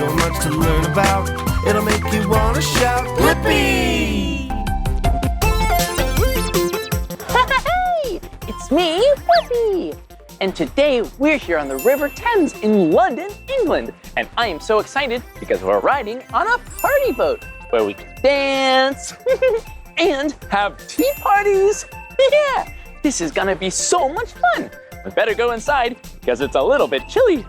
so much to learn about. It'll make you want to shout, Blippi! Hey, it's me, Blippi! And today we're here on the River Thames in London, England. And I am so excited because we're riding on a party boat where we can dance and have tea parties. Yeah, this is gonna be so much fun. We better go inside because it's a little bit chilly.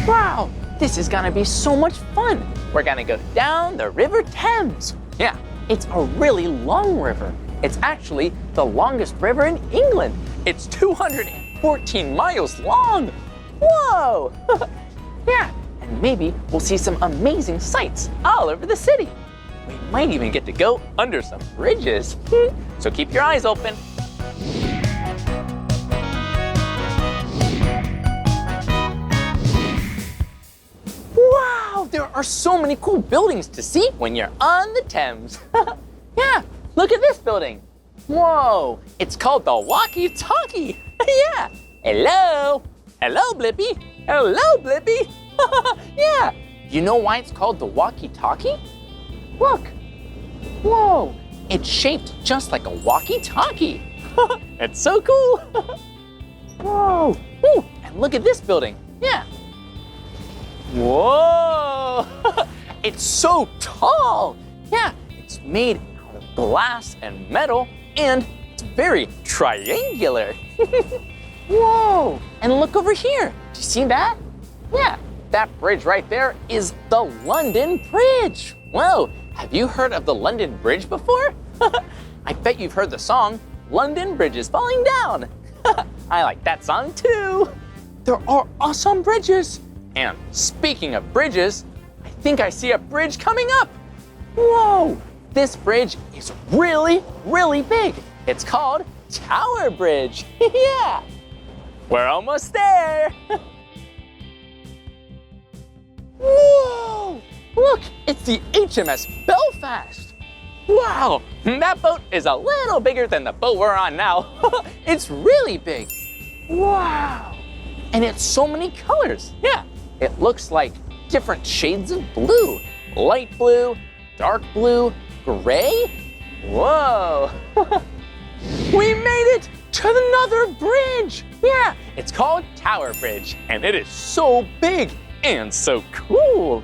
Wow, this is gonna be so much fun. We're gonna go down the River Thames. Yeah, it's a really long river. It's actually the longest river in England. It's 214 miles long. Whoa! Yeah, and maybe we'll see some amazing sights all over the city. We might even get to go under some bridges. So keep your eyes open. Wow, there are so many cool buildings to see when you're on the Thames. Yeah, look at this building. Whoa, it's called the Walkie-Talkie. Yeah, hello. Hello, Blippi. Hello, Blippi. Yeah, you know why it's called the Walkie-Talkie? Look. Whoa, it's shaped just like a walkie-talkie. It's so cool. Whoa, ooh, and look at this building. Yeah. Whoa, it's so tall. Yeah, it's made out of glass and metal, and it's very triangular. Whoa, and look over here. Do you see that? Yeah, that bridge right there is the London Bridge. Whoa, have you heard of the London Bridge before? I bet you've heard the song, London Bridge is Falling Down. I like that song too. There are awesome bridges. And speaking of bridges, I think I see a bridge coming up. Whoa, this bridge is really, really big. It's called Tower Bridge. Yeah, we're almost there. Whoa, look, it's the HMS Belfast. Wow, that boat is a little bigger than the boat we're on now. It's really big. Wow, and it's so many colors. Yeah, it looks like different shades of blue. Light blue, dark blue, gray. Whoa, we made it to another bridge. Yeah, it's called Tower Bridge, and it is so big and so cool.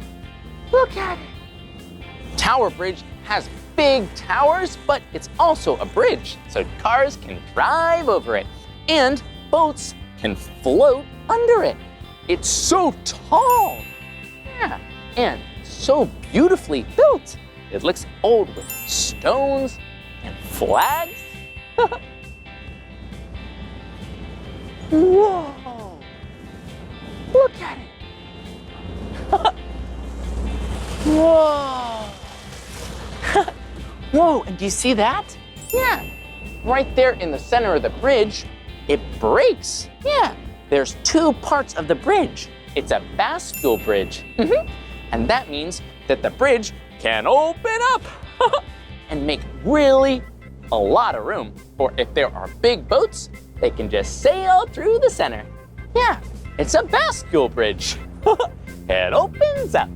Look at it. Tower Bridge has big towers, but it's also a bridge, so cars can drive over it, and boats can float under it. It's so tall. Yeah, and so beautifully built. It looks old with stones and flags. Whoa, look at it. Whoa. Whoa, and do you see that? Yeah, right there in the center of the bridge, it breaks. Yeah, there's two parts of the bridge. It's a bascule bridge. And that means that the bridge can open up and make really a lot of room for if there are big boats, they can just sail through the center. Yeah, it's a bascule bridge. It opens up.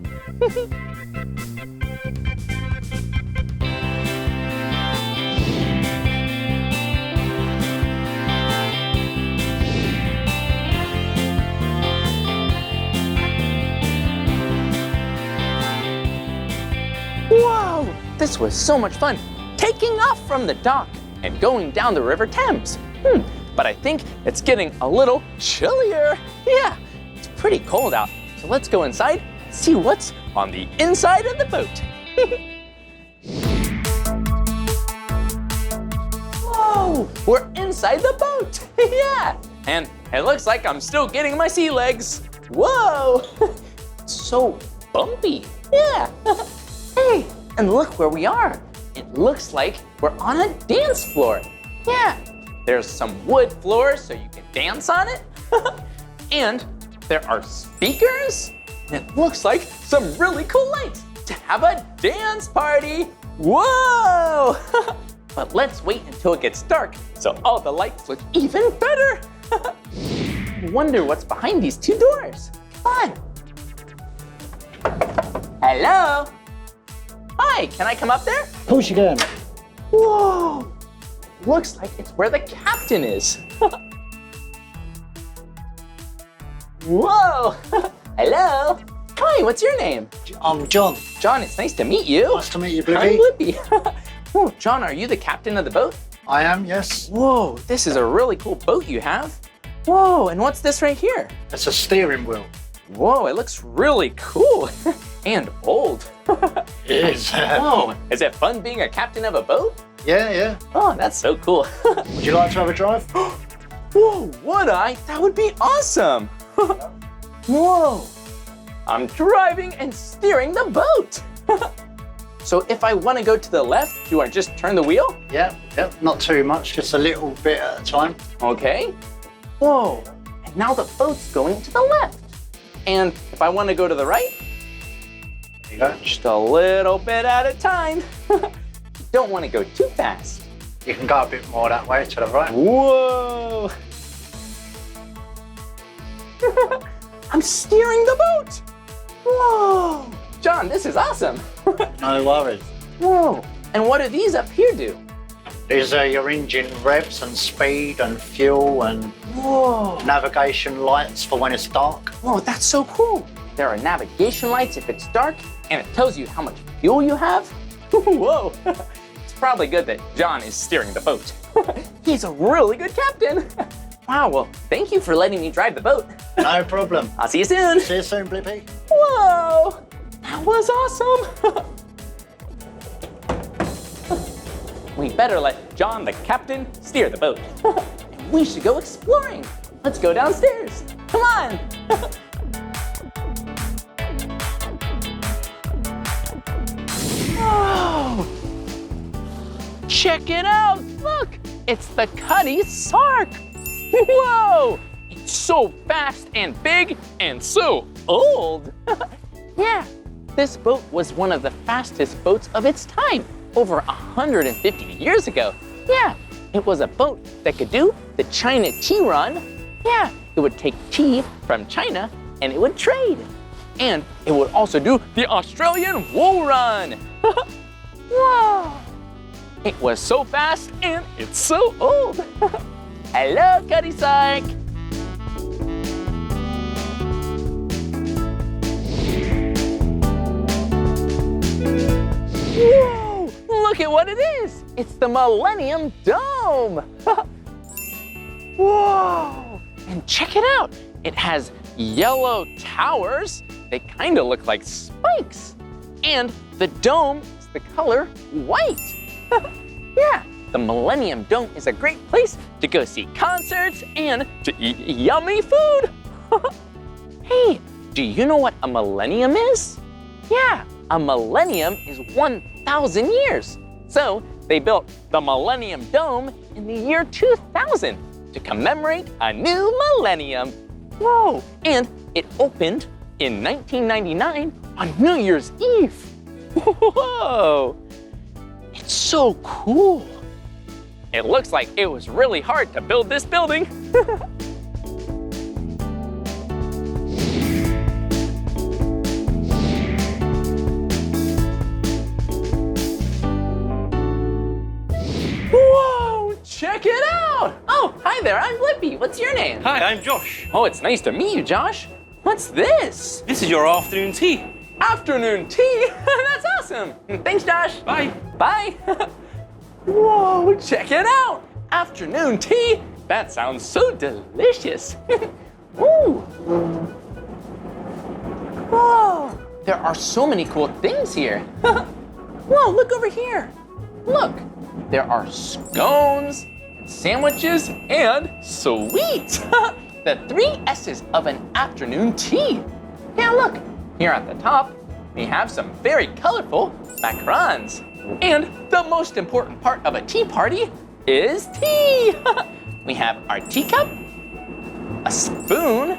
Whoa, this was so much fun, taking off from the dock and going down the River Thames. But I think it's getting a little chillier. Yeah, it's pretty cold out, so let's go inside and see what's on the inside of the boat. Whoa, we're inside the boat. Yeah, and it looks like I'm still getting my sea legs. Whoa, it's so bumpy. Yeah. Hey, and look where we are. It looks like we're on a dance floor. Yeah, there's some wood floor so you can dance on it. And there are speakers. And it looks like some really cool lights to have a dance party. Whoa! But let's wait until it gets dark so all the lights look even better. wonder what's behind these two doors. Come on. Hello? Hi, can I come up there? Of course you can. Whoa! Looks like it's where the captain is. Whoa! Hello? Hi, what's your name? I'm John. John, it's nice to meet you. Nice to meet you, I'm Blippi. Blippi. Oh, John, are you the captain of the boat? I am, yes. Whoa, this is a really cool boat you have. Whoa, and what's this right here? It's a steering wheel. Whoa, it looks really cool and old. It is. Whoa, is it fun being a captain of a boat? Yeah. Oh, that's so cool. Would you like to have a drive? Whoa, would I? That would be awesome. Whoa, I'm driving and steering the boat. So if I want to go to the left, do I just turn the wheel? Yeah, not too much, just a little bit at a time. Okay. Whoa, and now the boat's going to the left. And if I want to go to the right, There you go. just a little bit at a time. Don't want to go too fast. You can go a bit more that way to the right. Whoa! I'm steering the boat! Whoa! John, this is awesome! No worries. Whoa! And what do these up here do? These are your engine revs and speed and fuel and Whoa! navigation lights for when it's dark. Whoa, that's so cool! There are navigation lights if it's dark, and it tells you how much fuel you have. Whoa! It's probably good that John is steering the boat. He's a really good captain. Wow, well, thank you for letting me drive the boat. No problem. I'll see you soon. See you soon, Blippi. Whoa! That was awesome! We better let John, the captain, steer the boat. We should go exploring. Let's go downstairs. Come on! Whoa! Check it out! Look! It's the Cuddy Sark! Whoa! It's so fast and big and so old! Yeah, this boat was one of the fastest boats of its time, over 150 years ago. Yeah, it was a boat that could do the China tea run. Yeah, it would take tea from China and it would trade. And it would also do the Australian wool run. Whoa! It was so fast and it's so old. Hello, Cuddy Sark. Whoa! Look at what it is. It's the Millennium Dome. Whoa! And check it out. It has yellow towers. They kind of look like spikes. And the dome is the color white. Yeah, the Millennium Dome is a great place to go see concerts and to eat yummy food. Hey, do you know what a millennium is? Yeah, a millennium is 1,000 years. So they built the Millennium Dome in the year 2000 to commemorate a new millennium. Whoa, and it opened in 1999 on New Year's Eve. Whoa, it's so cool. It looks like it was really hard to build this building. Whoa, check it out. Oh, hi there, I'm Blippi. What's your name? Hi, I'm Josh. Oh, it's nice to meet you, Josh. What's this? This is your afternoon tea. Afternoon tea? That's awesome. Thanks, Josh. Bye. Bye. Whoa, check it out. Afternoon tea? That sounds so delicious. Ooh. Whoa, there are so many cool things here. Whoa, look over here. Look, there are scones, and sandwiches, and sweets. The 3 S's of an afternoon tea. Yeah, look, here at the top, we have some very colorful macarons. And the most important part of a tea party is tea. We have our teacup, a spoon,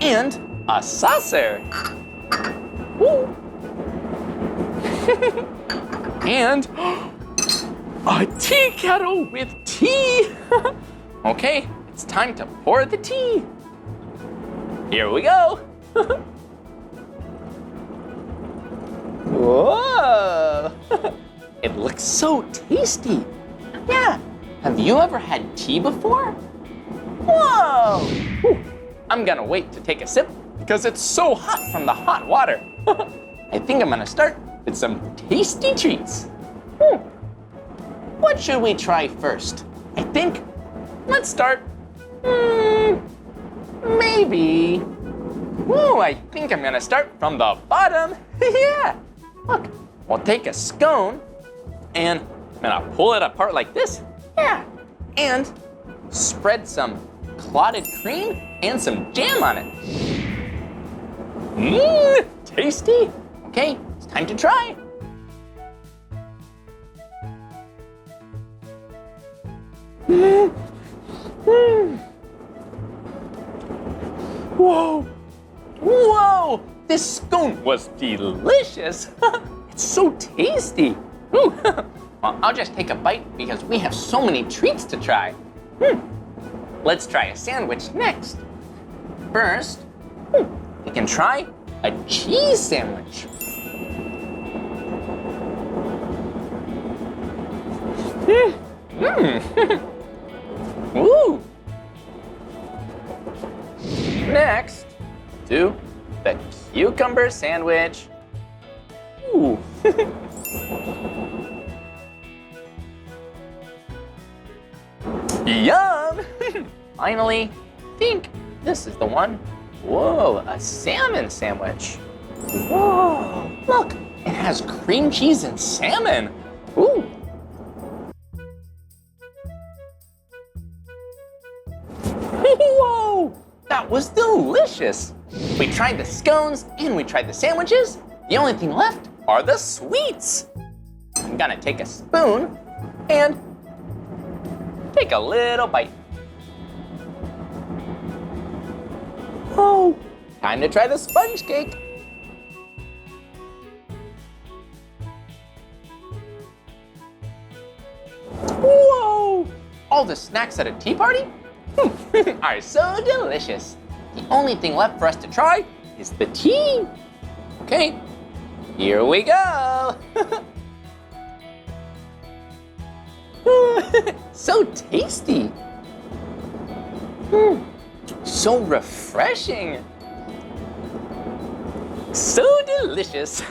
and a saucer. Woo. And a tea kettle with tea. Okay, it's time to pour the tea. Here we go. Whoa! It looks so tasty. Yeah. Have you ever had tea before? Whoa! Whew. I'm gonna wait to take a sip because it's so hot from the hot water. I think I'm gonna start with some tasty treats. What should we try first? I think let's start, maybe. Ooh, I think I'm gonna start from the bottom. Yeah, look, we'll take a scone and I'm gonna pull it apart like this. Yeah, and spread some clotted cream and some jam on it. Tasty. Okay, it's time to try. Whoa! Whoa! This scone was delicious. It's so tasty. Ooh. Well, I'll just take a bite because we have so many treats to try. Let's try a sandwich next. First, we can try a cheese sandwich. Ooh. Next, do the cucumber sandwich. Ooh. Yum! Finally, think this is the one. Whoa, a salmon sandwich. Whoa, look, it has cream cheese and salmon. Ooh. Whoa, that was delicious. We tried the scones and we tried the sandwiches. The only thing left are the sweets. I'm gonna take a spoon and take a little bite. Oh, time to try the sponge cake. Whoa, all the snacks at a tea party are so delicious. The only thing left for us to try is the tea. Okay, here we go. So tasty. So refreshing. So delicious.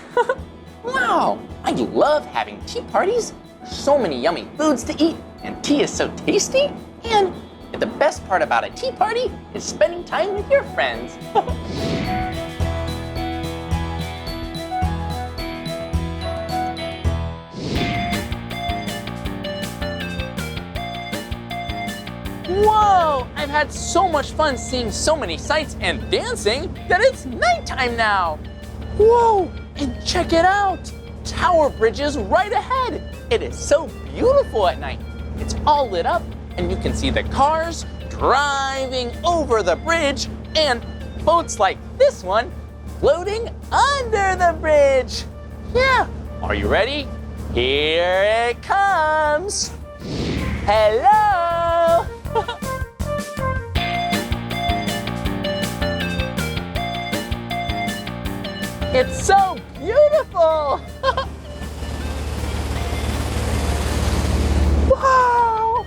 Wow, I love having tea parties. So many yummy foods to eat, and tea is so tasty. And the best part about a tea party is spending time with your friends. Whoa! I've had so much fun seeing so many sights and dancing that it's nighttime now. Whoa! And check it out! Tower Bridge is right ahead. It is so beautiful at night. It's all lit up and you can see the cars driving over the bridge and boats like this one floating under the bridge. Yeah, are you ready? Here it comes. Hello! It's so beautiful! Wow!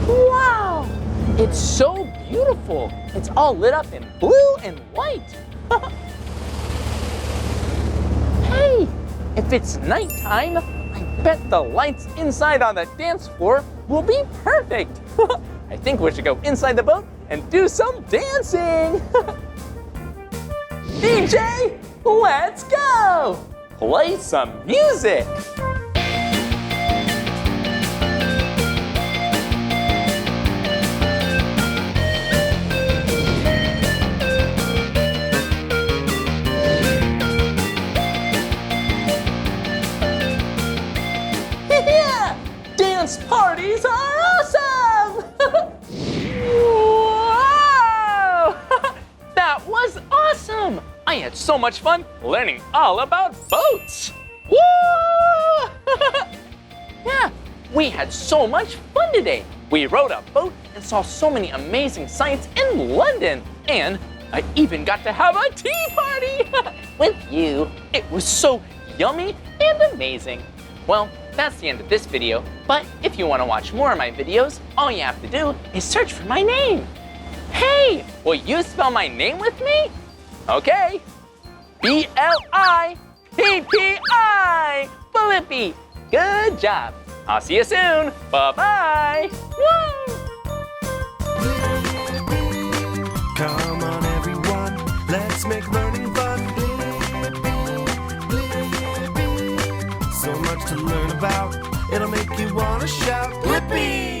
Wow! It's so beautiful. It's all lit up in blue and white. Hey, if it's nighttime, I bet the lights inside on the dance floor will be perfect. I think we should go inside the boat and do some dancing. DJ, let's go! Play some music. Yeah! Dance parties are awesome! Whoa! That was awesome! I had so much fun learning all about boats. Woo! Yeah, we had so much fun today. We rode a boat and saw so many amazing sights in London. And I even got to have a tea party with you. It was so yummy and amazing. Well, that's the end of this video, but if you want to watch more of my videos, all you have to do is search for my name. Hey, will you spell my name with me? Okay. B-L-I-P-P-I, Blippi. Good job. I'll see you soon. Bye-bye. Woo! Come on, everyone, let's make learning fun. So much to learn about, it'll make you want to shout, Blippi!